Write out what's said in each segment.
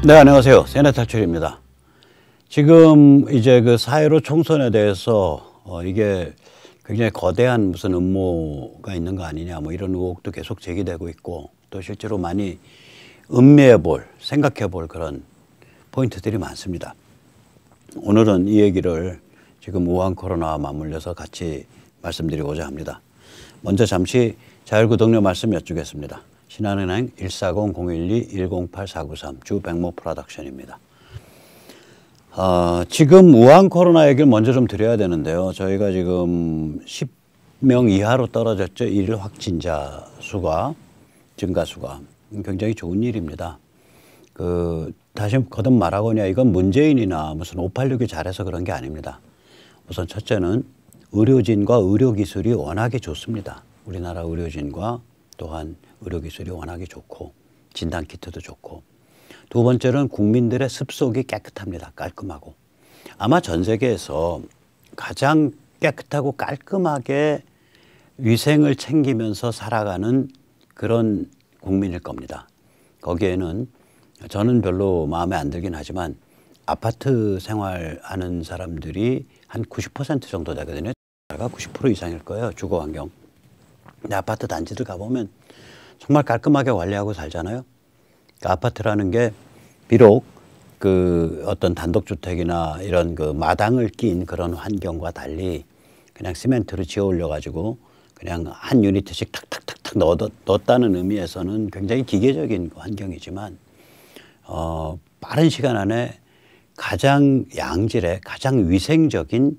네, 안녕하세요. 세네탈출입니다. 지금 이제 그 4.15 총선에 대해서 이게 굉장히 거대한 무슨 음모가 있는 거 아니냐 뭐 이런 의혹도 계속 제기되고 있고 또 실제로 많이 음미해 볼, 생각해 볼 그런 포인트들이 많습니다. 오늘은 이 얘기를 지금 우한 코로나와 맞물려서 같이 말씀드리고자 합니다. 먼저 잠시 자율구독료 말씀 여쭙겠습니다. 신한은행 140-012-108493 주백모 프로덕션입니다. 지금 우한 코로나 얘기를 먼저 좀 드려야 되는데요. 저희가 지금 10명 이하로 떨어졌죠. 일일 확진자 수가, 증가 수가. 굉장히 좋은 일입니다. 다시 거듭 말하거냐, 이건 문재인이나 무슨 586이 잘해서 그런 게 아닙니다. 우선 첫째는 의료진과 의료기술이 워낙에 좋습니다. 우리나라 의료진과 또한 의료기술이 워낙에 좋고 진단키트도 좋고, 두 번째는 국민들의 습속이 깨끗합니다. 깔끔하고. 아마 전 세계에서 가장 깨끗하고 깔끔하게 위생을 챙기면서 살아가는 그런 국민일 겁니다. 거기에는 저는 별로 마음에 안 들긴 하지만 아파트 생활하는 사람들이 한 90% 정도 되거든요. 90% 이상일 거예요. 주거 환경. 근데 아파트 단지들 가보면 정말 깔끔하게 관리하고 살잖아요. 그러니까 아파트라는 게 비록 그 어떤 단독주택이나 이런 그 마당을 낀 그런 환경과 달리 그냥 시멘트를 지어 올려가지고 그냥 한 유니트씩 탁탁탁탁 넣었다는 의미에서는 굉장히 기계적인 환경이지만 빠른 시간 안에 가장 양질의 가장 위생적인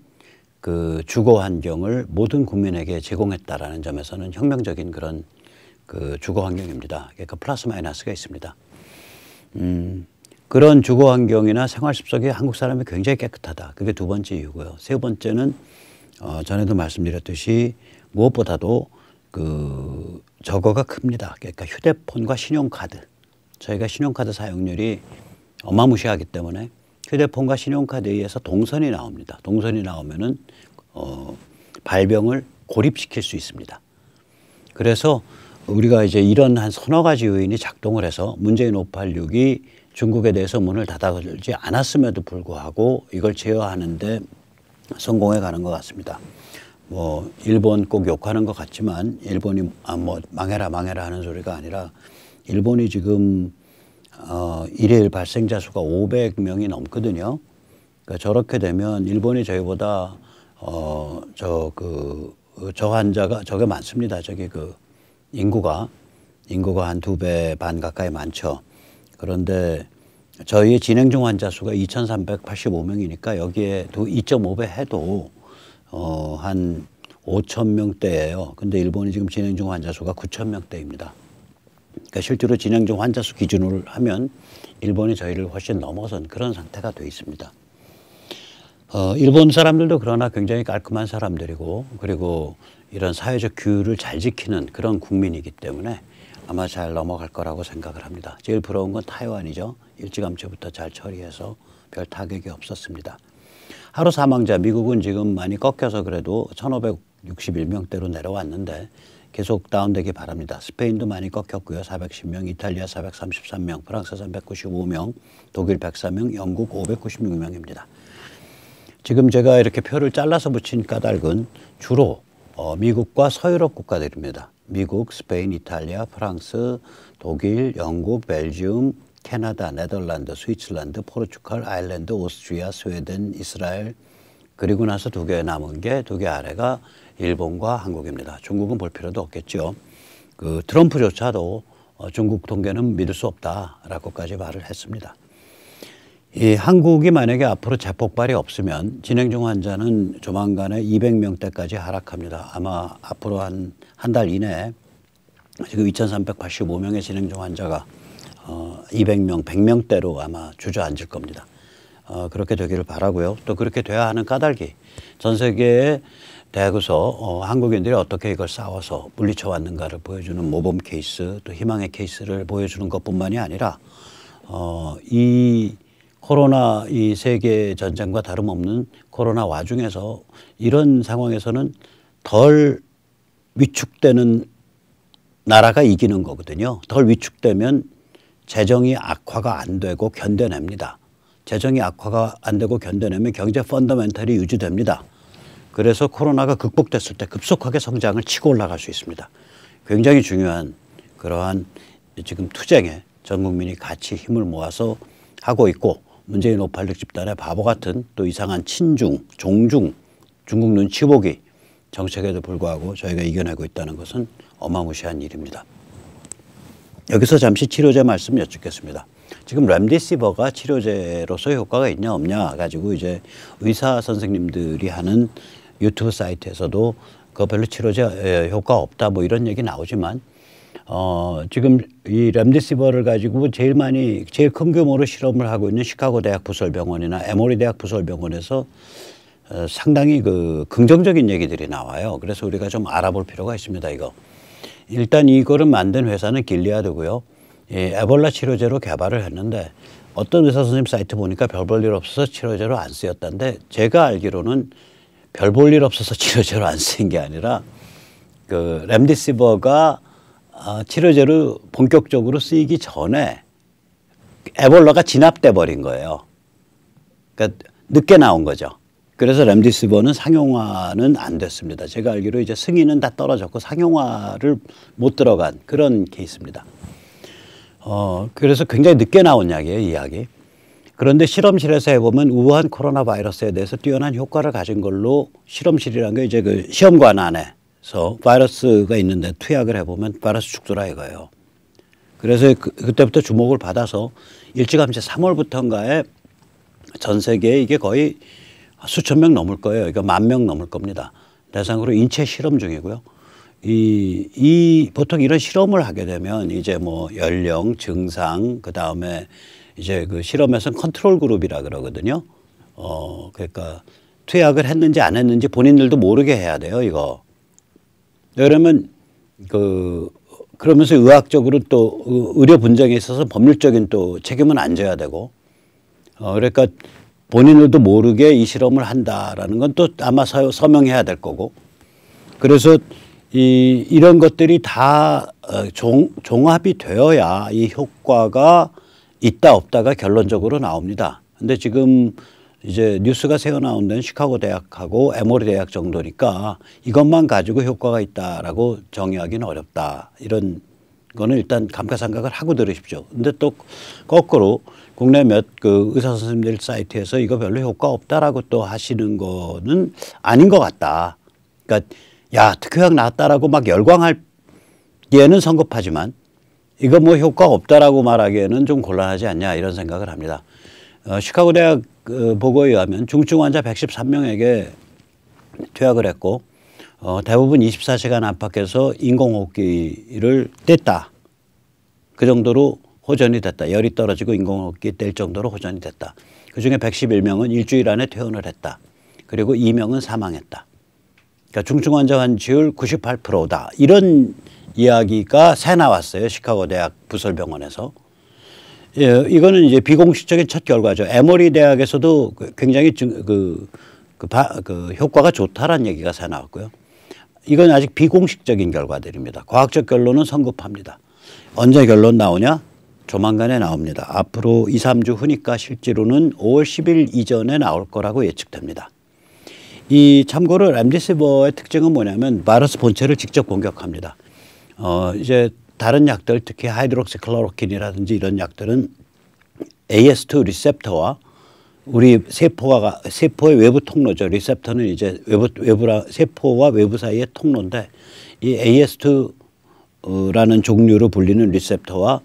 그 주거 환경을 모든 국민에게 제공했다라는 점에서는 혁명적인 그런 그 주거 환경입니다. 그러니까 플러스 마이너스가 있습니다. 그런 주거 환경이나 생활 습속이 한국 사람이 굉장히 깨끗하다. 그게 두 번째 이유고요. 세 번째는 전에도 말씀드렸듯이 무엇보다도 그 저거가 큽니다. 그러니까 휴대폰과 신용카드. 저희가 신용카드 사용률이 어마무시하기 때문에 휴대폰과 신용카드에 의해서 동선이 나옵니다. 동선이 나오면은 발병을 고립시킬 수 있습니다. 그래서 우리가 이제 이런 한 서너 가지 요인이 작동을 해서 문재인 586이 중국에 대해서 문을 닫아주지 않았음에도 불구하고 이걸 제어하는데 성공해 가는 것 같습니다. 뭐 일본 꼭 욕하는 것 같지만 일본이 뭐 망해라 망해라 하는 소리가 아니라 일본이 지금 일일 발생자 수가 500명이 넘거든요. 그러니까 저렇게 되면 일본이 저희보다 저 환자가 저게 많습니다. 저기 그 인구가 한 2배 반 가까이 많죠. 그런데 저희의 진행 중 환자 수가 2,385명이니까 여기에 2.5배 해도 한 5,000명대예요. 근데 일본이 지금 진행 중 환자 수가 9,000명대입니다. 그러니까 실제로 진행 중 환자 수 기준으로 하면 일본이 저희를 훨씬 넘어선 그런 상태가 돼 있습니다. 일본 사람들도 그러나 굉장히 깔끔한 사람들이고, 그리고 이런 사회적 규율을 잘 지키는 그런 국민이기 때문에 아마 잘 넘어갈 거라고 생각을 합니다. 제일 부러운 건 타이완이죠. 일찌감치부터 잘 처리해서 별 타격이 없었습니다. 하루 사망자, 미국은 지금 많이 꺾여서 그래도 1,561명대로 내려왔는데 계속 다운되기 바랍니다. 스페인도 많이 꺾였고요. 410명, 이탈리아 433명, 프랑스 395명, 독일 104명, 영국 596명입니다. 지금 제가 이렇게 표를 잘라서 붙인 까닭은 주로 미국과 서유럽 국가들입니다. 미국, 스페인, 이탈리아, 프랑스, 독일, 영국, 벨지움, 캐나다, 네덜란드, 스위tzerland, 포르투갈, 아일랜드, 오스트리아, 스웨덴, 이스라엘, 그리고 나서 두 개 남은 게 두 개 아래가 일본과 한국입니다. 중국은 볼 필요도 없겠죠. 그 트럼프조차도 중국 통계는 믿을 수 없다라고까지 말을 했습니다. 이 한국이 만약에 앞으로 재폭발이 없으면 진행 중 환자는 조만간에 200명대까지 하락합니다. 아마 앞으로 한 달 이내에 지금 2,385명의 진행 중 환자가 200명, 100명대로 아마 주저앉을 겁니다. 그렇게 되기를 바라고요. 또 그렇게 돼야 하는 까닭이 전 세계에 대고서 한국인들이 어떻게 이걸 싸워서 물리쳐 왔는가를 보여주는 모범 케이스, 또 희망의 케이스를 보여주는 것뿐만이 아니라 이 코로나 이 세계 전쟁과 다름없는 코로나 와중에서 이런 상황에서는 덜 위축되는 나라가 이기는 거거든요. 덜 위축되면 재정이 악화가 안 되고 견뎌냅니다. 재정이 악화가 안 되고 견뎌내면 경제 펀더멘털이 유지됩니다. 그래서 코로나가 극복됐을 때 급속하게 성장을 치고 올라갈 수 있습니다. 굉장히 중요한 그러한 지금 투쟁에 전 국민이 같이 힘을 모아서 하고 있고, 문재인 586 집단의 바보 같은 또 이상한 친중, 종중, 중국 눈치 보기 정책에도 불구하고 저희가 이겨내고 있다는 것은 어마무시한 일입니다. 여기서 잠시 치료제 말씀 여쭙겠습니다. 지금 렘디시버가 치료제로서 효과가 있냐 없냐 가지고 이제 의사 선생님들이 하는 유튜브 사이트에서도 그 별로 치료제 효과 없다 뭐 이런 얘기 나오지만 지금 이 렘디시버를 가지고 제일 큰 규모로 실험을 하고 있는 시카고 대학 부설병원이나 에모리 대학 부설병원에서 상당히 그 긍정적인 얘기들이 나와요. 그래서 우리가 좀 알아볼 필요가 있습니다. 이거 일단 이거를 만든 회사는 길리아드고요. 에볼라 치료제로 개발을 했는데 어떤 의사 선생님 사이트 보니까 별 볼 일 없어서 치료제로 안 쓰였다는데, 제가 알기로는 별 볼 일 없어서 치료제로 안 쓰인 게 아니라 그 렘디시버가 치료제로 본격적으로 쓰이기 전에 에볼라가 진압돼 버린 거예요. 그러니까 늦게 나온 거죠. 그래서 렘디시버는 상용화는 안 됐습니다. 제가 알기로 이제 승인은 다 떨어졌고 상용화를 못 들어간 그런 케이스입니다. 그래서 굉장히 늦게 나온 약이에요, 이 약이. 그런데 실험실에서 해보면 우한 코로나 바이러스에 대해서 뛰어난 효과를 가진 걸로, 실험실이라는 게 이제 그 시험관 안에서 바이러스가 있는데 투약을 해보면 바이러스 죽더라 이거예요. 그래서 그때부터 주목을 받아서 일찌감치 3월부터인가에 전 세계에 이게 거의 수천 명 넘을 거예요. 이거 10,000명 넘을 겁니다. 대상으로 인체 실험 중이고요. 보통 이런 실험을 하게 되면 이제 뭐 연령, 증상, 그 다음에 이제 그 실험에서는 컨트롤 그룹이라 그러거든요. 그러니까 투약을 했는지 안 했는지 본인들도 모르게 해야 돼요, 이거. 그러면 그러면서 의학적으로 또 의료 분쟁에 있어서 법률적인 또 책임은 안 져야 되고, 그러니까 본인들도 모르게 이 실험을 한다라는 건 또 아마 서명해야 될 거고, 그래서 이런 것들이 다 종합이 되어야 이 효과가 있다 없다가 결론적으로 나옵니다. 근데 지금 이제 뉴스가 새어 나온 데는 시카고 대학하고 에모리 대학 정도니까 이것만 가지고 효과가 있다라고 정의하기는 어렵다. 이런 거는 일단 감가상각을 하고 들으십시오. 근데 또 거꾸로 국내 몇 그 의사 선생님들 사이트에서 이거 별로 효과 없다라고 또 하시는 거는 아닌 것 같다. 그러니까 야, 특효약 나왔다라고 막 열광하기에는 성급하지만 이거 뭐 효과 없다라고 말하기에는 좀 곤란하지 않냐 이런 생각을 합니다. 시카고 대학 보고에 의하면 중증 환자 113명에게 투약을 했고 대부분 24시간 안팎에서 인공호흡기를 뗐다. 그 정도로 호전이 됐다. 열이 떨어지고 인공호흡기 뗄 정도로 호전이 됐다. 그중에 111명은 일주일 안에 퇴원을 했다. 그리고 2명은 사망했다. 그러니까 중증 환자 완치율 98%다. 이런 이야기가 새 나왔어요. 시카고 대학 부설병원에서. 예, 이거는 이제 비공식적인 첫 결과죠. 에모리 대학에서도 굉장히 효과가 좋다라는 얘기가 새 나왔고요. 이건 아직 비공식적인 결과들입니다. 과학적 결론은 성급합니다. 언제 결론 나오냐? 조만간에 나옵니다. 앞으로 2, 3주 후니까 실제로는 5월 10일 이전에 나올 거라고 예측됩니다. 참고로 렘디시버의 특징은 뭐냐면 바이러스 본체를 직접 공격합니다. 이제 다른 약들, 특히 하이드록시클로로킨이라든지 이런 약들은 AS2 리셉터와 우리 세포의 외부 통로죠. 리셉터는 이제 세포와 외부 사이의 통로인데, 이 AS2라는 종류로 불리는 리셉터와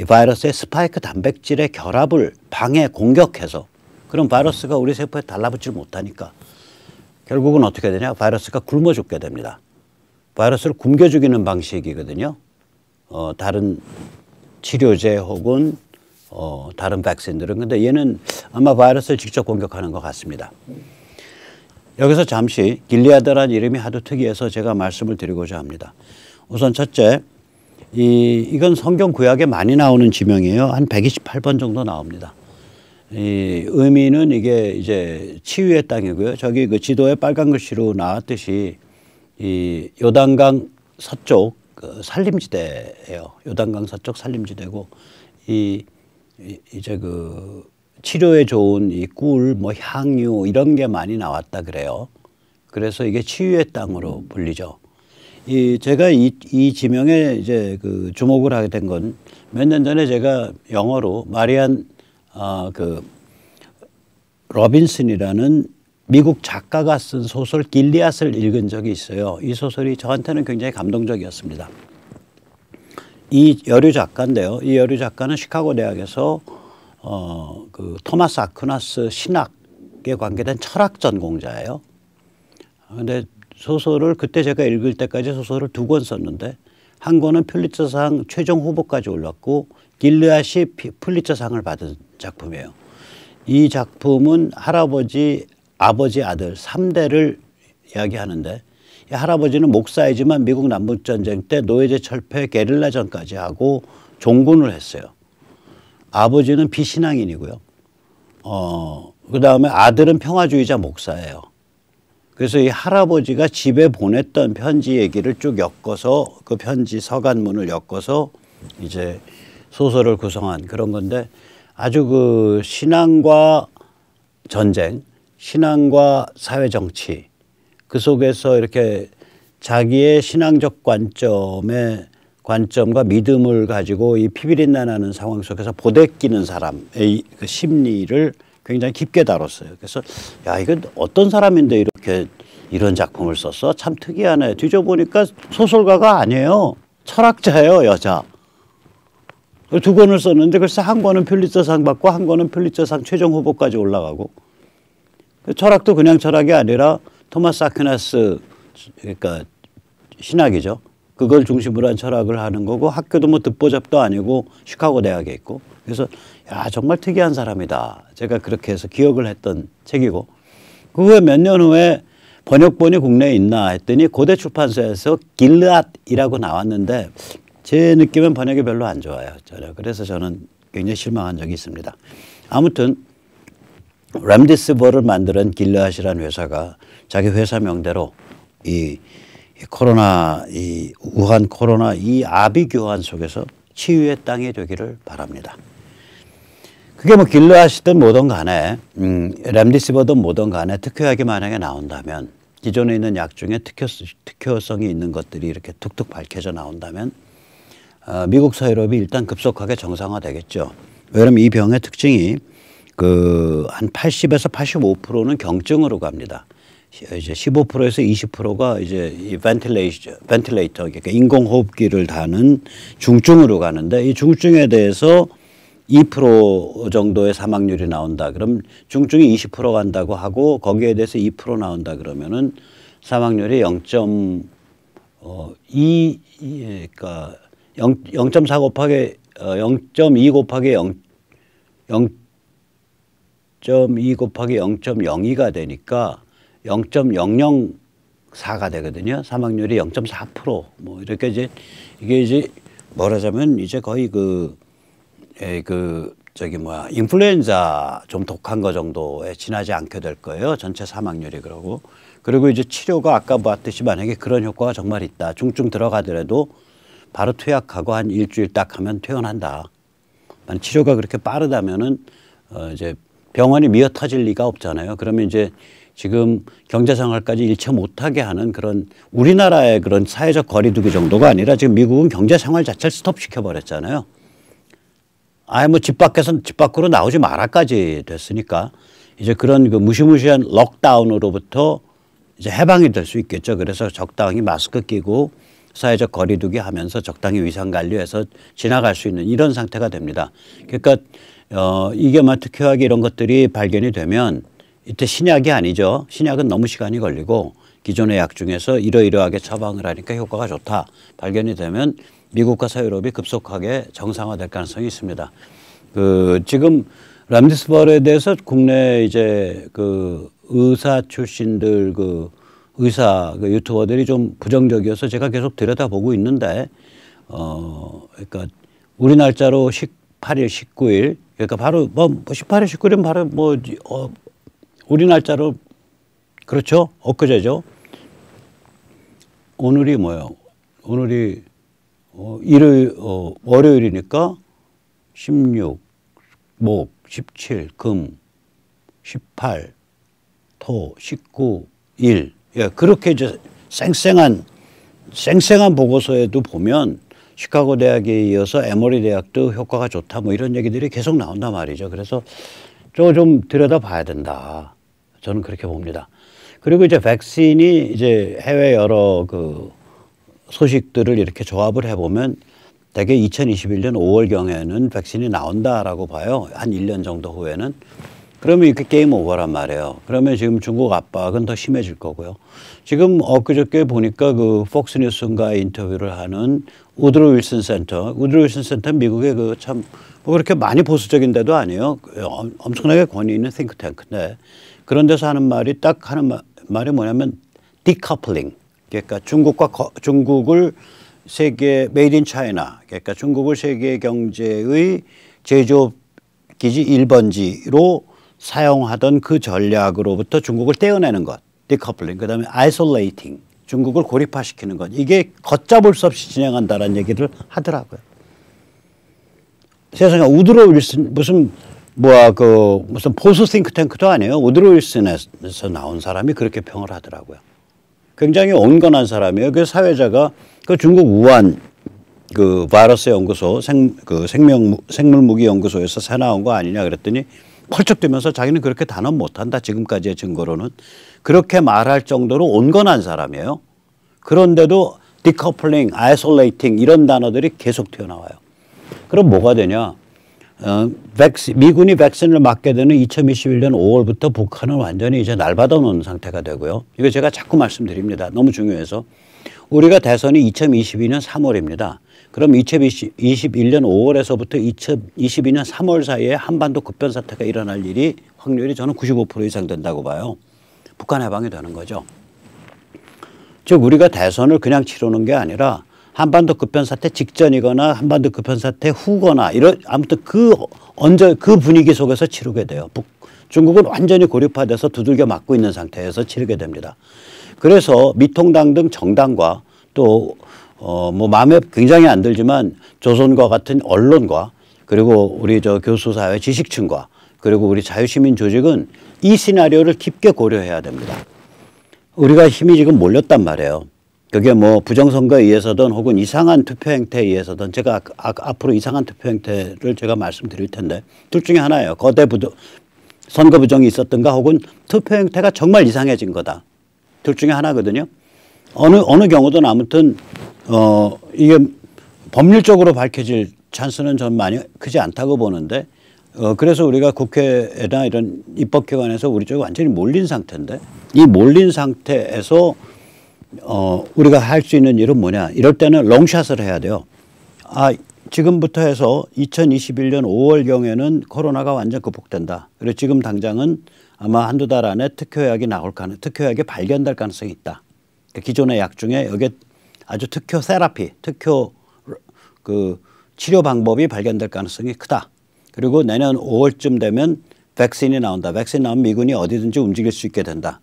이 바이러스의 스파이크 단백질의 결합을 공격해서, 그럼 바이러스가 우리 세포에 달라붙지 못하니까 결국은 어떻게 되냐? 바이러스가 굶어 죽게 됩니다. 바이러스를 굶겨 죽이는 방식이거든요. 다른 치료제 혹은 다른 백신들은. 근데 얘는 아마 바이러스를 직접 공격하는 것 같습니다. 여기서 잠시 길리아드라는 이름이 하도 특이해서 제가 말씀을 드리고자 합니다. 우선 첫째, 이건 성경 구약에 많이 나오는 지명이에요. 한 128번 정도 나옵니다. 의미는 이게 이제 치유의 땅이고요. 저기 그 지도에 빨간 글씨로 나왔듯이 이 요단강 서쪽 산림지대예요. 요단강 서쪽 산림지대고, 이제 그 치료에 좋은 이 꿀, 뭐 향유 이런 게 많이 나왔다 그래요. 그래서 이게 치유의 땅으로 불리죠. 제가 이 지명에 이제 그 주목을 하게 된 건 몇 년 전에 제가 영어로 마리안 그 로빈슨이라는 미국 작가가 쓴 소설 길리앗을 읽은 적이 있어요. 이 소설이 저한테는 굉장히 감동적이었습니다. 이 여류 작가인데요. 이 여류 작가는 시카고 대학에서 그 토마스 아퀴나스 신학에 관계된 철학 전공자예요. 근데 소설을 그때 제가 읽을 때까지 소설을 2권 썼는데 한 권은 퓰리처상 최종 후보까지 올랐고 길리앗이 퓰리처상을 받은 작품이에요. 이 작품은 할아버지, 아버지, 아들 3대를 이야기하는데 이 할아버지는 목사이지만 미국 남북전쟁 때 노예제 철폐 게릴라전까지 하고 종군을 했어요. 아버지는 비신앙인이고요. 그다음에 아들은 평화주의자 목사예요. 그래서 이 할아버지가 집에 보냈던 편지 얘기를 쭉 엮어서 그 편지 서간문을 엮어서 이제 소설을 구성한 그런 건데 아주 그 신앙과 전쟁, 신앙과 사회정치 그 속에서 이렇게 자기의 신앙적 관점과 믿음을 가지고 이 피비린내 나는 상황 속에서 보대끼는 사람의 그 심리를 굉장히 깊게 다뤘어요. 그래서 야, 이건 어떤 사람인데 이렇게 이런 작품을 썼어? 참 특이하네. 뒤져보니까 소설가가 아니에요. 철학자예요, 여자. 2권을 썼는데 글쎄 한 권은 퓰리처상 받고 한 권은 퓰리처상 최종 후보까지 올라가고 철학도 그냥 철학이 아니라 토마스 아퀴나스 그러니까 신학이죠. 그걸 중심으로 한 철학을 하는 거고 학교도 뭐 듣보잡도 아니고 시카고 대학에 있고 그래서 야 정말 특이한 사람이다. 제가 그렇게 해서 기억을 했던 책이고 그 후에 몇 년 후에 번역본이 국내에 있나 했더니 고대 출판사에서 길르앗이라고 나왔는데 제 느낌은 번역이 별로 안 좋아요. 그래서 저는 굉장히 실망한 적이 있습니다. 아무튼 렘디시버를 만드는 길르앗이라는 회사가 자기 회사 명대로 이 코로나 이 우한 코로나 이 아비규환 속에서 치유의 땅이 되기를 바랍니다. 그게 뭐 길르앗이든 뭐든 간에 렘디시버든 뭐든 간에 특효약이 만약에 나온다면 기존에 있는 약 중에 특효성이 있는 것들이 이렇게 툭툭 밝혀져 나온다면 미국 서유럽이 일단 급속하게 정상화되겠죠. 왜냐하면 이 병의 특징이 그 한 80에서 85%는 경증으로 갑니다. 이제 15%에서 20%가 이제 이 벤틸레이터 그러니까 인공호흡기를 다는 중증으로 가는데 이 중증에 대해서 2% 정도의 사망률이 나온다. 그럼 중증이 20% 간다고 하고 거기에 대해서 2% 나온다 그러면은 사망률이 0.2 그러니까 0.4 곱하기 0.2 곱하기 0.2 곱하기 0.02가 되니까 0.004가 되거든요. 사망률이 0.4%. 뭐 이렇게 이제 이게 이제 뭐라자면 이제 거의 인플루엔자 좀 독한 거 정도에 지나지 않게 될 거예요. 전체 사망률이 그리고 이제 치료가 아까 봤듯이 만약에 그런 효과가 정말 있다. 중증 들어가더라도 바로 투약하고 한 일주일 딱 하면 퇴원한다. 치료가 그렇게 빠르다면은 이제 병원이 미어 터질 리가 없잖아요. 그러면 이제 지금 경제생활까지 일체 못하게 하는 그런 우리나라의 그런 사회적 거리두기 정도가 아니라 지금 미국은 경제생활 자체를 스톱시켜 버렸잖아요. 아예 뭐 집 밖으로 나오지 마라까지 됐으니까 이제 그런 그 무시무시한 록다운으로부터 이제 해방이 될 수 있겠죠. 그래서 적당히 마스크 끼고 사회적 거리두기 하면서 적당히 위상 관리해서 지나갈 수 있는 이런 상태가 됩니다. 그러니까 이게 막 특효약이 이런 것들이 발견이 되면 이때 신약이 아니죠. 신약은 너무 시간이 걸리고 기존의 약 중에서 이러이러하게 처방을 하니까 효과가 좋다. 발견이 되면 미국과 서유럽이 급속하게 정상화될 가능성이 있습니다. 지금 람디스버에 대해서 국내 이제 그 의사 출신들 의사 유튜버들이 좀 부정적이어서 제가 계속 들여다보고 있는데 그러니까 우리 날짜로 18일, 19일 그러니까 바로 뭐 18일, 19일은 바로 뭐 우리 날짜로 그렇죠? 엊그제죠. 오늘이 뭐예요? 오늘이 월요일이니까 16, 목, 17, 금, 18, 토, 19, 일. 예, 그렇게 이제 쌩쌩한 보고서에도 보면 시카고 대학에 이어서 에머리 대학도 효과가 좋다 뭐 이런 얘기들이 계속 나온단 말이죠. 그래서 저거 좀 들여다봐야 된다. 저는 그렇게 봅니다. 그리고 이제 백신이 이제 해외 여러 그 소식들을 이렇게 조합을 해보면 대개 2021년 5월경에는 백신이 나온다라고 봐요. 한 1년 정도 후에는. 그러면 이렇게 게임 오버란 말이에요. 그러면 지금 중국 압박은 더 심해질 거고요. 지금 엊그저께 보니까 그 폭스뉴스인가 인터뷰를 하는 우드로 윌슨 센터. 우드로 윌슨 센터는 미국의 그 참 뭐 그렇게 많이 보수적인 데도 아니에요. 엄청나게 권위 있는 싱크탱크인데 그런 데서 하는 말이 딱 하는 말이 뭐냐면 디커플링. 그러니까 중국을 세계 메이드 인 차이나 그러니까 중국을 세계 경제의 제조업 기지 1번지로 사용하던 그 전략으로부터 중국을 떼어내는 것, 디커플링. 그다음에 아이솔레이팅, 중국을 고립화시키는 것. 이게 걷잡을 수 없이 진행한다라는 얘기를 하더라고요. 세상에 우드로 윌슨 무슨 보수 싱크탱크도 아니에요. 우드로 윌슨에서 나온 사람이 그렇게 평을 하더라고요. 굉장히 온건한 사람이에요. 그 사회자가 그 중국 우한 그 바이러스 연구소 생물무기 연구소에서 새 나온 거 아니냐 그랬더니 펄쩍 뛰면서 자기는 그렇게 단언 못한다. 지금까지의 증거로는. 그렇게 말할 정도로 온건한 사람이에요. 그런데도 디커플링, 아이솔레이팅 이런 단어들이 계속 튀어나와요. 그럼 뭐가 되냐. 미군이 백신을 맞게 되는 2021년 5월부터 북한은 완전히 이제 날 받아놓은 상태가 되고요. 이거 제가 자꾸 말씀드립니다. 너무 중요해서. 우리가 대선이 2022년 3월입니다. 그럼 2021년 5월에서부터 2022년 3월 사이에 한반도 급변 사태가 일어날 일이 확률이 저는 95% 이상 된다고 봐요. 북한 해방이 되는 거죠. 즉 우리가 대선을 그냥 치르는 게 아니라 한반도 급변 사태 직전이거나 한반도 급변 사태 후거나 아무튼 그 분위기 속에서 치르게 돼요. 중국은 완전히 고립화돼서 두들겨 맞고 있는 상태에서 치르게 됩니다. 그래서 미통당 등 정당과 또 뭐 마음에 굉장히 안 들지만 조선과 같은 언론과 그리고 우리 저 교수사회 지식층과 그리고 우리 자유시민 조직은 이 시나리오를 깊게 고려해야 됩니다. 우리가 힘이 지금 몰렸단 말이에요. 그게 뭐 부정선거에 의해서든 혹은 이상한 투표 행태에 의해서든 제가 앞으로 이상한 투표 행태를 제가 말씀드릴 텐데 둘 중에 하나예요. 거대 선거 부정이 있었던가 혹은 투표 행태가 정말 이상해진 거다. 둘 중에 하나거든요. 어느 경우든 아무튼 이게 법률적으로 밝혀질 찬스는 전 많이 크지 않다고 보는데 그래서 우리가 국회나 이런 입법기관에서 우리 쪽이 완전히 몰린 상태인데 이 몰린 상태에서 우리가 할 수 있는 일은 뭐냐. 이럴 때는 롱샷을 해야 돼요. 지금부터 해서 2021년 5월경에는 코로나가 완전 극복된다. 그리고 지금 당장은 아마 한두 달 안에 특효약이 발견될 가능성이 있다. 기존의 약 중에 여기에 아주 특효 세라피, 특효 그 치료 방법이 발견될 가능성이 크다. 그리고 내년 5월쯤 되면 백신이 나온다. 백신 나오면 미군이 어디든지 움직일 수 있게 된다.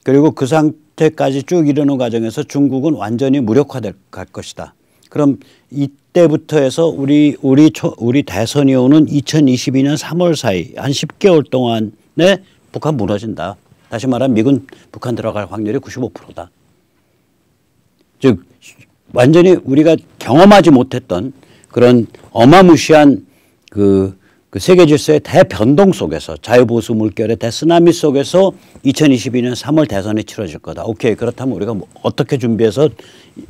그리고 그 상태까지 쭉 이르는 과정에서 중국은 완전히 무력화될 것이다. 그럼 이때부터 해서 우리 대선이 오는 2022년 3월 사이 한 10개월 동안에 북한 무너진다. 다시 말하면 미군 북한 들어갈 확률이 95%다. 즉 완전히 우리가 경험하지 못했던 그런 어마무시한 그 세계 질서의 대변동 속에서 자유보수 물결의 대쓰나미 속에서 2022년 3월 대선이 치러질 거다. 오케이. 그렇다면 우리가 어떻게 준비해서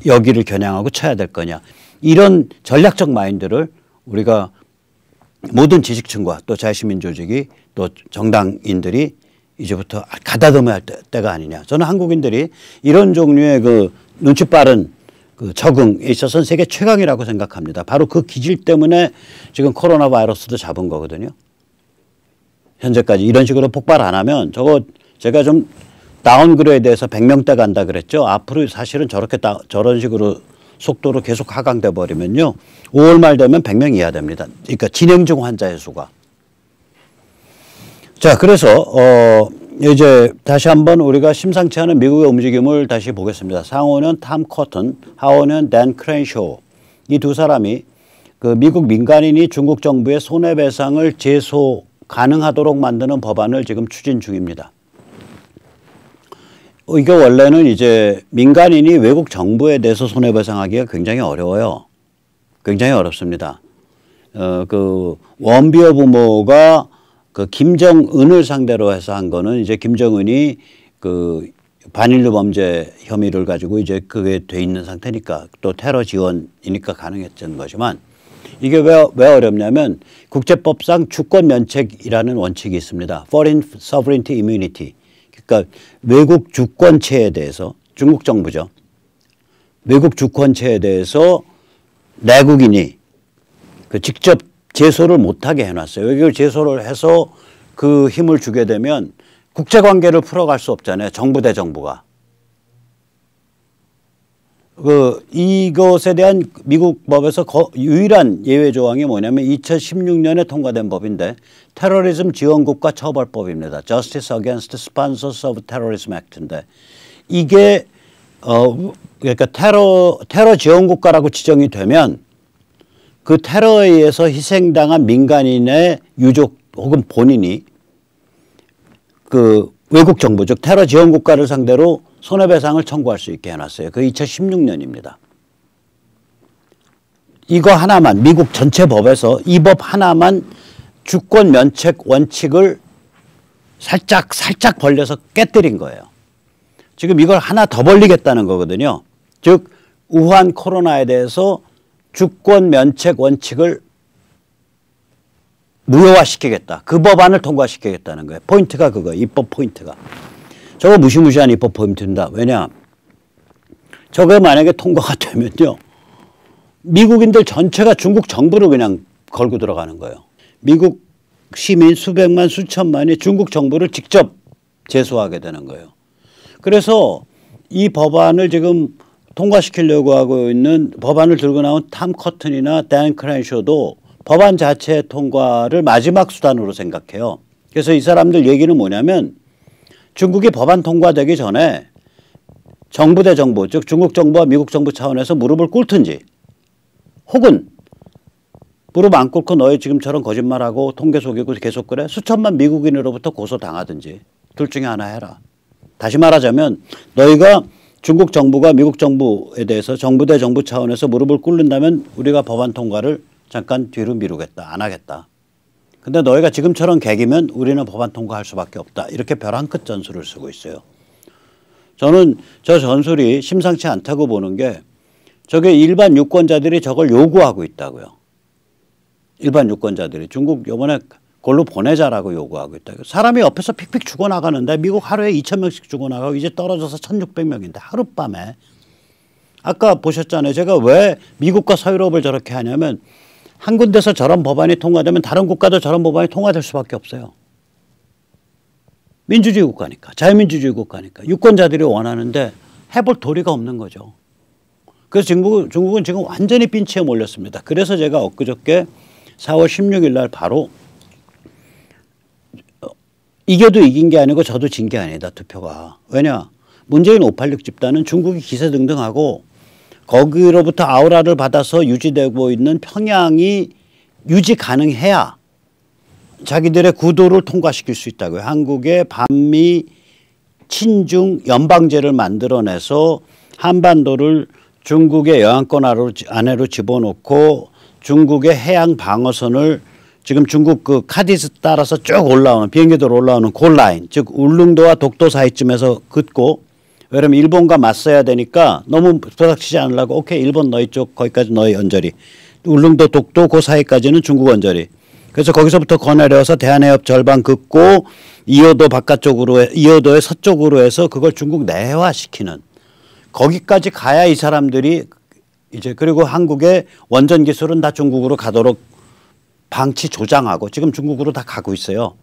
여기를 겨냥하고 쳐야 될 거냐. 이런 전략적 마인드를 우리가 모든 지식층과 또 자유시민 조직이 또 정당인들이 이제부터 가다듬어야 할 때가 아니냐. 저는 한국인들이 이런 종류의 그 눈치 빠른 그 적응에 있어서는 세계 최강이라고 생각합니다. 바로 그 기질 때문에 지금 코로나 바이러스도 잡은 거거든요. 현재까지 이런 식으로 폭발 안 하면 저거 제가 좀 다운그레이드해서 100명대 간다 그랬죠. 앞으로 사실은 저런 식으로 속도로 계속 하강돼 버리면요. 5월 말 되면 100명 이하 됩니다. 그러니까 진행 중 환자의 수가. 자, 그래서 이제 다시 한번 우리가 심상치 않은 미국의 움직임을 다시 보겠습니다. 상호는 탐 커튼, 하호는 댄 크랜쇼. 이 두 사람이 그 미국 민간인이 중국 정부의 손해배상을 제소 가능하도록 만드는 법안을 지금 추진 중입니다. 이게 원래는 이제 민간인이 외국 정부에 대해서 손해배상하기가 굉장히 어려워요. 굉장히 어렵습니다. 그 원비어 부모가 그 김정은을 상대로 해서 한 거는 이제 김정은이 그 반인류 범죄 혐의를 가지고 이제 그게 돼 있는 상태니까 또 테러 지원이니까 가능했던 거지만 이게 왜 어렵냐면 국제법상 주권 면책이라는 원칙이 있습니다. Foreign Sovereignty Immunity. 그러니까 외국 주권체에 대해서 중국 정부죠. 외국 주권체에 대해서 내국인이 그 직접 제소를 못하게 해놨어요. 이걸 제소를 해서 그 힘을 주게 되면 국제관계를 풀어갈 수 없잖아요. 정부 대 정부가. 이것에 대한 미국 법에서 유일한 예외 조항이 뭐냐면 2016년에 통과된 법인데 테러리즘 지원국가 처벌법입니다. Justice Against Sponsors of Terrorism Act인데 이게 그러니까 테러 지원국가라고 지정이 되면 그 테러에 의해서 희생당한 민간인의 유족 혹은 본인이 그 외국 정부 즉 테러 지원국가를 상대로 손해배상을 청구할 수 있게 해놨어요. 그 2016년입니다. 이거 하나만 미국 전체 법에서 이 법 하나만 주권 면책 원칙을 살짝 벌려서 깨뜨린 거예요. 지금 이걸 하나 더 벌리겠다는 거거든요. 즉 우한 코로나에 대해서 주권 면책 원칙을 무효화시키겠다. 그 법안을 통과시키겠다는 거예요. 포인트가 그거예요. 입법 포인트가. 저거 무시무시한 입법 포인트입니다. 왜냐? 저게 만약에 통과가 되면요. 미국인들 전체가 중국 정부를 그냥 걸고 들어가는 거예요. 미국 시민 수백만 수천만이 중국 정부를 직접 제소하게 되는 거예요. 그래서 이 법안을 지금 통과시키려고 하고 있는 법안을 들고 나온 탐 커튼이나 댄 크랜쇼도 법안 자체 통과를 마지막 수단으로 생각해요. 그래서 이 사람들 얘기는 뭐냐면 중국이 법안 통과되기 전에 정부 대 정부, 즉 중국 정부와 미국 정부 차원에서 무릎을 꿇든지 혹은 무릎 안 꿇고 너희 지금처럼 거짓말하고 통계 속이고 계속 그래? 수천만 미국인으로부터 고소당하든지 둘 중에 하나 해라. 다시 말하자면 너희가 중국 정부가 미국 정부에 대해서 정부 대 정부 차원에서 무릎을 꿇는다면 우리가 법안 통과를 잠깐 뒤로 미루겠다. 안 하겠다. 근데 너희가 지금처럼 개기면 우리는 법안 통과할 수밖에 없다. 이렇게 별 한 끗 전술을 쓰고 있어요. 저는 저 전술이 심상치 않다고 보는 게 저게 일반 유권자들이 저걸 요구하고 있다고요. 일반 유권자들이 중국 이번에 골로 보내자라고 요구하고 있다. 사람이 옆에서 픽픽 죽어나가는데 미국 하루에 2,000명씩 죽어나가고 이제 떨어져서 1,600명인데 하룻밤에. 아까 보셨잖아요. 제가 왜 미국과 서유럽을 저렇게 하냐면 한 군데서 저런 법안이 통과되면 다른 국가도 저런 법안이 통과될 수밖에 없어요. 민주주의 국가니까. 자유민주주의 국가니까. 유권자들이 원하는데 해볼 도리가 없는 거죠. 그래서 중국은 지금 완전히 빈치에 몰렸습니다. 그래서 제가 엊그저께 4월 16일 날 바로 이겨도 이긴 게 아니고 저도 진 게 아니다. 투표가. 왜냐. 문재인 586 집단은 중국이 기세등등하고 거기로부터 아우라를 받아서 유지되고 있는 평양이 유지 가능해야 자기들의 구도를 통과시킬 수 있다고요. 한국의 반미 친중 연방제를 만들어내서 한반도를 중국의 영향권 안으로 집어넣고 중국의 해양 방어선을 지금 중국 그 카디스 따라서 쭉 올라오는 비행기도로 올라오는 골라인 즉 울릉도와 독도 사이쯤에서 긋고 왜냐면 일본과 맞서야 되니까 너무 부닥치지 않으려고 오케이 일본 너희 쪽 거기까지 너희 언저리 울릉도 독도 그 사이까지는 중국 언저리 그래서 거기서부터 거내려서 대한해협 절반 긋고 이호도 바깥쪽으로 이호도의 서쪽으로 해서 그걸 중국 내화시키는 거기까지 가야 이 사람들이 이제 그리고 한국의 원전 기술은 다 중국으로 가도록 방치 조장하고 지금 중국으로 다 가고 있어요.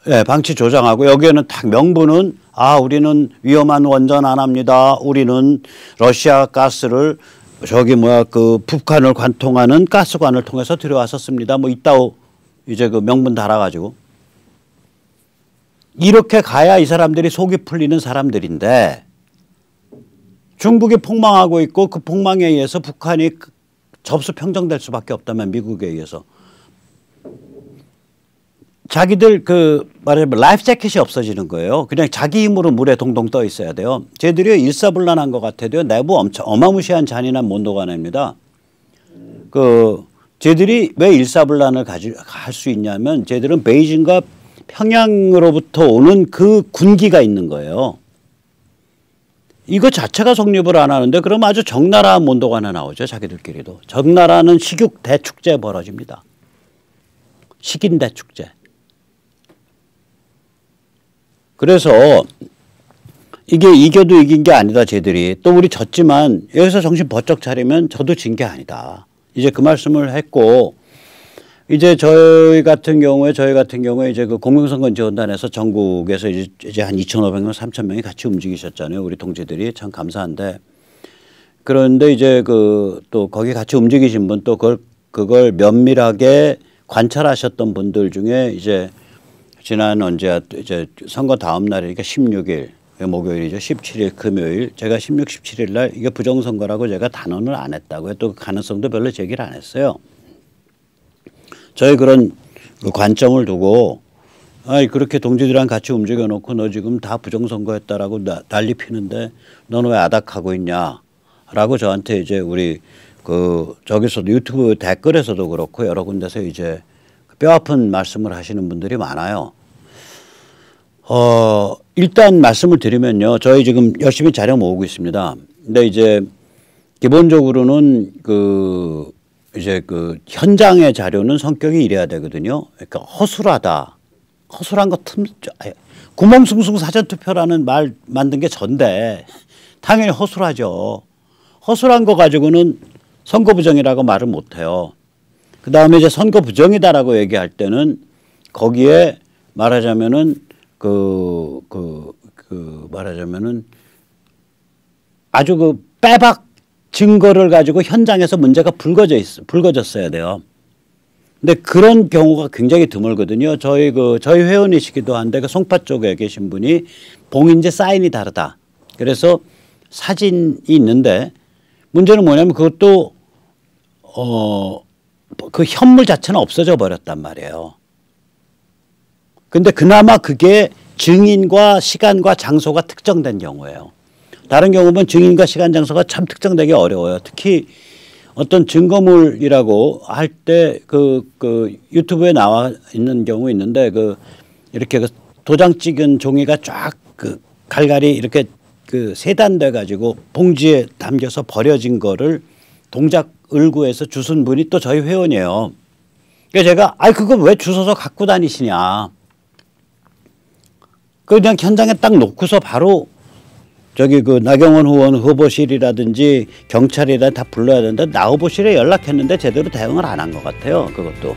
예, 방치 조장하고 여기에는 딱 명분은 우리는 위험한 원전 안 합니다. 우리는 러시아 가스를 저기 그 북한을 관통하는 가스관을 통해서 들여왔었습니다. 뭐 이따오 이제 그 명분 달아가지고 이렇게 가야 이 사람들이 속이 풀리는 사람들인데 중국이 폭망하고 있고 그 폭망에 의해서 북한이 접수 평정될 수밖에 없다면 미국에 의해서. 자기들 말하자면 라이프 재킷이 없어지는 거예요. 그냥 자기 힘으로 물에 동동 떠 있어야 돼요. 쟤들이 일사불란한 것 같아도 내부 엄청 어마무시한 잔인한 몬도가네입니다. 쟤들이 왜 일사불란을 할 수 있냐면 쟤들은 베이징과 평양으로부터 오는 그 군기가 있는 거예요. 이거 자체가 성립을 안 하는데 그럼 아주 적나라한 몬도가 하나 나오죠. 자기들끼리도. 적나라는 식육 대축제 벌어집니다. 식인 대축제. 그래서 이게 이겨도 이긴 게 아니다 쟤들이. 또 우리 졌지만 여기서 정신 번쩍 차리면 저도 진 게 아니다. 이제 그 말씀을 했고 이제 저희 같은 경우에 이제 그 공명선거지원단에서 전국에서 이제 한 2,500명, 3,000명이 같이 움직이셨잖아요. 우리 동지들이 참 감사한데. 그런데 이제 또 거기 같이 움직이신 분 또 그걸 면밀하게 관찰하셨던 분들 중에 이제 지난 이제 선거 다음 날이니까 16일 목요일이죠. 17일 금요일 제가 16, 17일 날 이게 부정선거라고 제가 단언을 안 했다고요. 또 그 가능성도 별로 제기를 안 했어요. 저희 그런 관점을 두고 그렇게 동지들이랑 같이 움직여 놓고 너 지금 다 부정선거했다라고 난리 피는데 너는 왜 아닥하고 있냐라고 저한테 이제 우리 저기서도 유튜브 댓글에서도 그렇고 여러 군데서 이제 뼈아픈 말씀을 하시는 분들이 많아요. 일단 말씀을 드리면요. 저희 지금 열심히 자료 모으고 있습니다. 근데 이제 기본적으로는 이제 현장의 자료는 성격이 이래야 되거든요. 그러니까 허술하다. 허술한 거 구멍숭숭 사전투표라는 말 만든 게 전데 당연히 허술하죠. 허술한 거 가지고는 선거 부정이라고 말을 못 해요. 그 다음에 이제 선거 부정이다라고 얘기할 때는 거기에 말하자면은 말하자면은 아주 빼박 증거를 가지고 현장에서 문제가 불거졌어야 돼요. 근데 그런 경우가 굉장히 드물거든요. 저희 회원이시기도 한데 송파 쪽에 계신 분이 봉인지 사인이 다르다. 그래서 사진이 있는데 문제는 뭐냐면 그것도 그 현물 자체는 없어져 버렸단 말이에요. 근데 그나마 그게 증인과 시간과 장소가 특정된 경우예요. 다른 경우는 증인과 시간 장소가 참 특정되기 어려워요. 특히 어떤 증거물이라고 할 때 유튜브에 나와 있는 경우 있는데 이렇게 도장 찍은 종이가 쫙 갈갈이 이렇게 세단돼 가지고 봉지에 담겨서 버려진 거를 동작 을구에서 주순 분이 또 저희 회원이에요. 그러니까 제가 그걸 왜 주워서 갖고 다니시냐. 그냥 현장에 딱 놓고서 바로 저기 나경원 의원 후보실이라든지 경찰이라 다 불러야 되는데 나 후보실에 연락했는데 제대로 대응을 안 한 것 같아요. 그것도.